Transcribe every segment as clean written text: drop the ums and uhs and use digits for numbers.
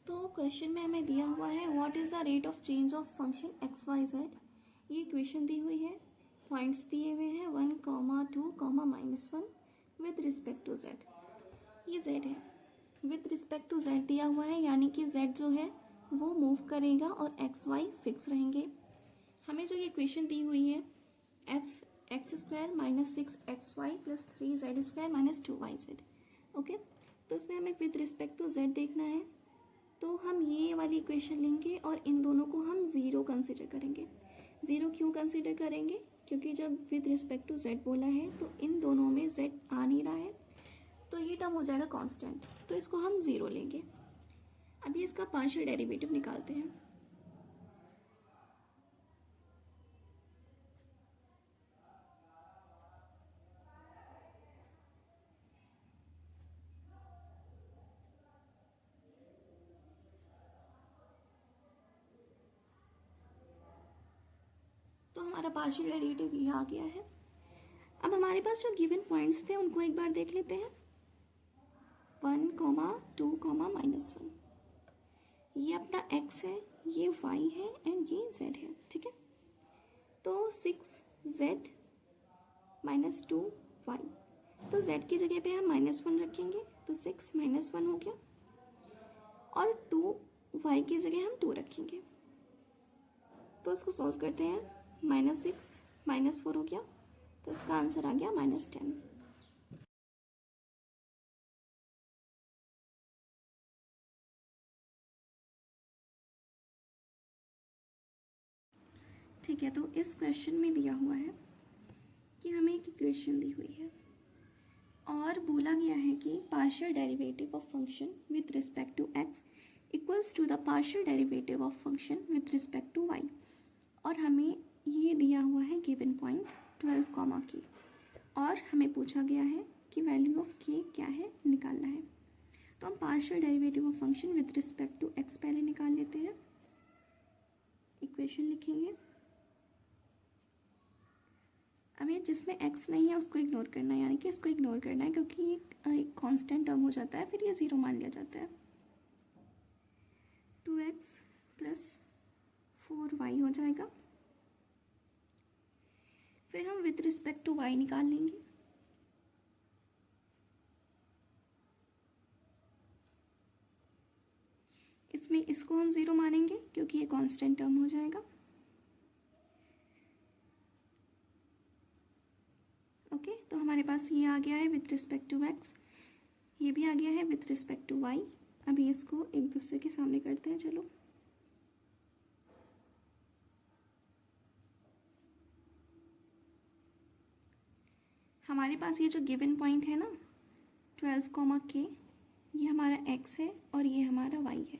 तो क्वेश्चन में हमें दिया हुआ है what is the rate of change of function X Y Z. ये इक्वेशन दी हुई है, पॉइंट्स दिए हुए हैं 1, 2, -1 विद रिस्पेक्ट टू जेड। ये जेड है, विद रिस्पेक्ट टू जेड दिया हुआ है, यानी कि जेड जो है वो मूव करेगा और एक्स वाई फिक्स रहेंगे। हमें जो ये इक्वेशन दी हुई है F x square -6xy + 3z² -2yz। Okay, तो इसमें हमें विद रिस्पेक्ट टू जेड देखना है, तो हम ये वाली इक्वेशन लेंगे और इन दोनों को हम ज़ीरो कंसिडर करेंगे। ज़ीरो क्यों कंसिडर करेंगे? क्योंकि जब विद रिस्पेक्ट टू जेड बोला है तो इन दोनों में जेड आ नहीं रहा है, तो ये टर्म हो जाएगा कांस्टेंट, तो इसको हम ज़ीरो लेंगे। अभी इसका पार्शियल डेरिवेटिव निकालते हैं। तो हमारा पार्शियल डेरिवेटिव ये आ गया है। अब हमारे पास जो गिवन पॉइंट्स थे उनको एक बार देख लेते हैं। 1, 2, -1, ये अपना x है, ये y है एंड ये z है। ठीक है, तो 6z -2y, तो z की जगह पे हम -1 रखेंगे, तो 6 -1 हो गया, और 2y की जगह हम 2 रखेंगे, तो इसको सॉल्व करते हैं। -6 -4 हो गया, तो इसका आंसर आ गया -10। ठीक है, तो इस क्वेश्चन में दिया हुआ है कि हमें एक इक्वेशन दी हुई है और बोला गया है कि partial derivative of function with respect to x equals to the partial derivative of function with respect to y, और हमें ये दिया हुआ है गिवन पॉइंट 12, k, और हमें पूछा गया है कि वैल्यू ऑफ k क्या है, निकालना है। तो हम partial derivative of function with respect to x पहले निकाल लेते हैं। इक्वेशन लिखेंगे। अब ये जिसमें x नहीं है उसको इग्नोर करना है, यानी कि इसको इग्नोर करना है, क्योंकि ये एक कांस्टेंट टर्म हो जाता है, फिर ये ज़ीरो मान लिया जाता है। 2x + 4y हो जाएगा। फिर हम विद रिस्पेक्ट टू y निकाल लेंगे। इसमें इसको हम ज़ीरो मानेंगे क्योंकि ये कांस्टेंट टर्म हो जाएगा। ओके, तो हमारे पास ये आ गया है विद रिस्पेक्ट टू x, ये भी आ गया है विद रिस्पेक्ट टू y। अभी इसको एक दूसरे के सामने करते हैं। चलो, हमारे पास ये जो गिवन पॉइंट है ना 12, k, ये हमारा x है और ये हमारा y है,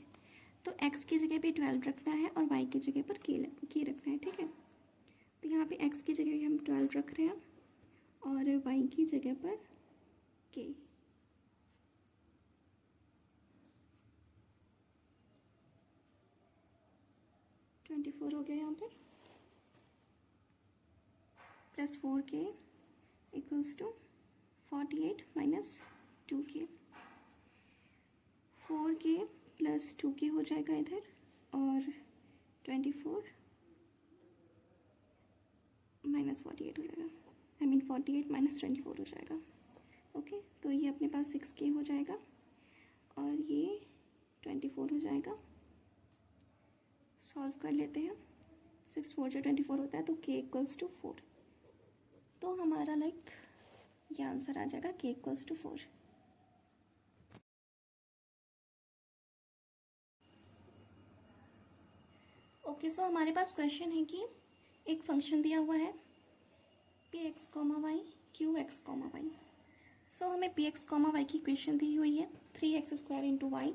तो x की जगह पे 12 रखना है और y की जगह पर k रखना है। ठीक है, तो यहाँ पे x की जगह हम 12 रख रहे हैं और y की जगह पर k। +24 हो गया यहाँ पर, +4k equals to 48 - 2k। 4k + 2k हो जाएगा इधर, और 24 - 48 हो जाएगा, 48 - 24 हो जाएगा। ओके, तो ये अपने पास 6k हो जाएगा और ये 24 हो जाएगा। सॉल्व कर लेते हैं। 6 4 जो 24 होता है, तो k = 4, तो हमारा ये आंसर आ जाएगा k = 4। ओके, सो हमारे पास क्वेश्चन है कि एक फंक्शन दिया हुआ है px, y, qx, y। सो हमें px, y की इक्वेशन दी हुई है 3x² × y,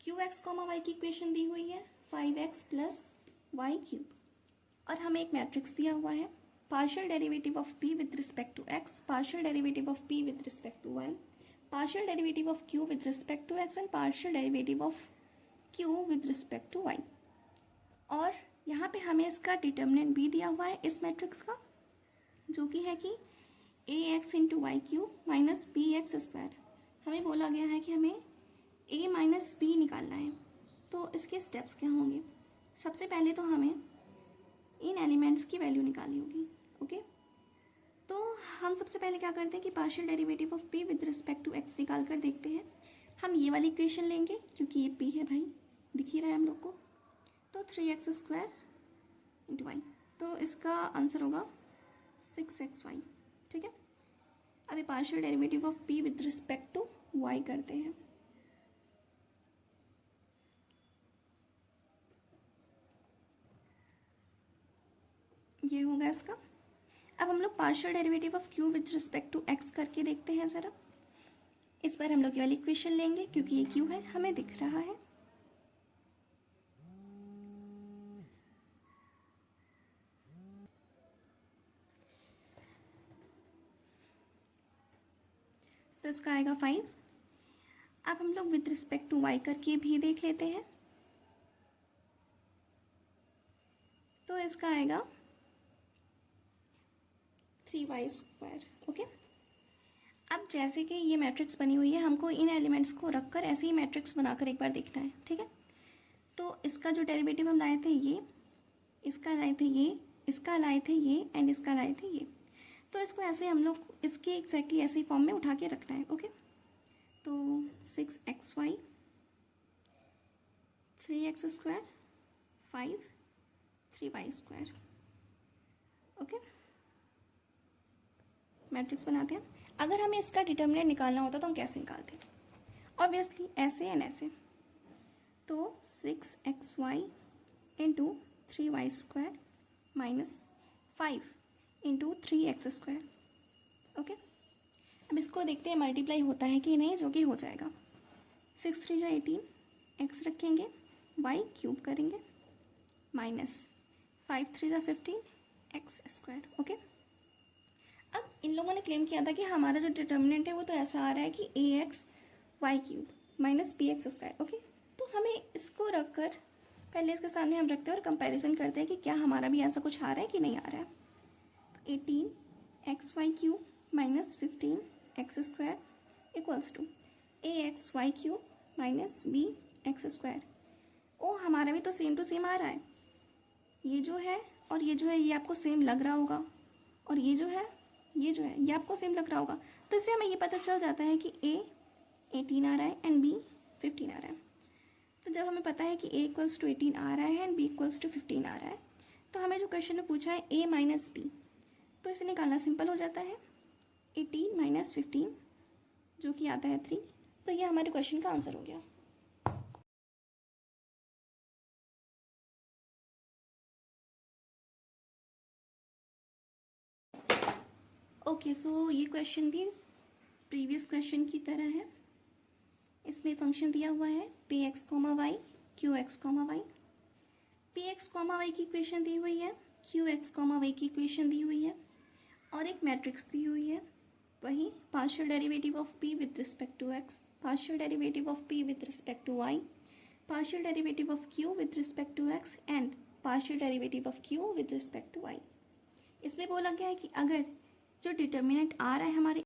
qx, y की इक्वेशन दी हुई है 5x + y³, और हमें एक मैट्रिक्स दिया हुआ है partial derivative of p with respect to x, partial derivative of p with respect to y, partial derivative of q with respect to x and partial derivative of q with respect to y। और यहाँ पे हमें इसका determinant भी दिया हुआ है इस मैट्रिक्स का, जो कि है कि ax × y³ - bx²। हमें बोला गया है कि हमें a - b निकालना है, तो इसके स्टेप्स क्या होंगे? सबसे पहले तो हमें इन एलिमेंट्स की वैल्यू निकालनी होगी। ओके, तो हम सबसे पहले क्या करते हैं कि partial derivative of p with respect to x निकाल कर देखते हैं। हम ये वाली इक्वेशन लेंगे क्योंकि ये p है भाई, दिख ही रहा है हम लोग को। तो 3x² इंटू वाई, तो इसका आंसर होगा 6xy। ठीक है, अभी partial derivative of p with respect to y करते हैं। ये होगा इसका। अब हम लोग partial derivative of q with respect to x करके देखते हैं ज़रा। इस बार हम लोग ये वाली इक्वेशन लेंगे क्योंकि ये q है, हमें दिख रहा है। तो इसका आएगा 5। अब हम लोग विद रिस्पेक्ट टू y करके भी देख लेते हैं। तो इसका आएगा 3y²। ओके, अब जैसे कि ये मैट्रिक्स बनी हुई है, हमको इन एलिमेंट्स को रखकर ऐसे ही मैट्रिक्स बनाकर एक बार देखना है। ठीक है, तो इसका जो डेरिवेटिव हम लाए थे ये, इसका लाए थे ये, इसका लाए थे ये एंड इसका लाए थे ये। तो इसको ऐसे हम लोग इसके एग्जैक्टली ऐसे ही फॉर्म में उठा के रखना है। ओके, तो 6xy 3x², 5 3y²। Okay, matrix बनाते हैं। अगर हमें इसका डिटर्मिनेंट निकालना होता तो हम कैसे निकालते हैं? ऑब्वियसली ऐसे एंड ऐसे। तो 6xy into 3y² minus 5 into 3x²। Okay, अब इसको देखते हैं मल्टीप्लाई होता है कि नहीं, जो कि हो जाएगा। 6 3 जा 18, x रखेंगे, y³ करेंगे, माइनस 5 3 जा 15, x²। ओके, अब इन लोगों ने क्लेम किया था कि हमारा जो डिटर्मिनेंट है वो तो ऐसा आ रहा है कि ax y³ minus bx²। Okay, तो हमें इसको रखकर पहले इसके सामने हम रखते हैं और कंपैरिजन करते हैं कि क्या हमारा भी ऐसा कुछ आ रहा है कि नहीं आ रहा है। 18xy³ minus 15x² equals to axy³ minus bx²। ओ, हमारा भी तो सेम टू सेम आ रहा है। ये जो है और ये जो है ये आपको सेम लग रहा होगा, और ये जो है ये आपको सेम लग रहा होगा। तो इससे हमें ये पता चल जाता है कि a 18 आ रहा है एंड b 15 आ रहा है। तो जब हमें पता है कि a इक्वल्स टू 18 आ रहा है एंड b इक्वल्स टू 15 आ रहा है, तो हमें जो क्वेश्चन में पूछा है a माइनस b, तो इसे निकालना सिंपल हो जाता है। 18 माइनस 15 जो कि आता है 3, तो ये हमारे क्वेश्चन का आंसर हो गया। ओके, सो ये क्वेश्चन भी प्रीवियस क्वेश्चन की तरह है। इसमें फंक्शन दिया हुआ है px, y qx, y। px, y की इक्वेशन दी हुई है, qx, y की इक्वेशन दी हुई है, और एक मैट्रिक्स दी हुई है। वही partial derivative of p with respect to x, partial derivative of p with respect to y, partial derivative of q with respect to x and partial derivative of q with respect to y। इसमें बोला गया है कि अगर जो determinant आ रहा है हमारे